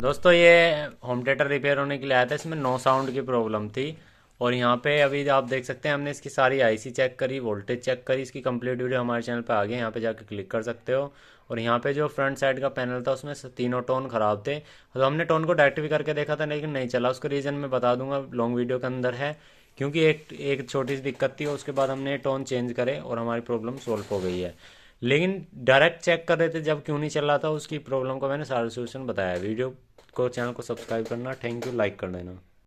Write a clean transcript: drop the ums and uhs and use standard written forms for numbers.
दोस्तों ये home theatre repair होने के लिए आया था, इसमें नो साउंड की प्रॉब्लम थी। और यहाँ पे अभी आप देख सकते हैं, हमने इसकी सारी आईसी चेक करी, वोल्टेज चेक करी। इसकी कंप्लीट वीडियो हमारे चैनल पे आ गई है, यहाँ पे जाके क्लिक कर सकते हो। और यहाँ पे जो फ्रंट साइड का पैनल था उसमें तीनों टोन खराब थे, तो हमने टोन को डायरेक्ट भी करके देखा था लेकिन नहीं चला। उसका रीज़न मैं बता दूंगा, लॉन्ग वीडियो के अंदर है। क्योंकि एक एक छोटी सी दिक्कत थी, उसके बाद हमने टोन चेंज करे और हमारी प्रॉब्लम सॉल्व हो गई है। लेकिन डायरेक्ट चेक कर रहे थे जब क्यों नहीं चल रहा था, उसकी प्रॉब्लम का मैंने सारा सोल्यूशन बताया। वीडियो को, चैनल को सब्सक्राइब करना, थैंक यू, लाइक कर देना।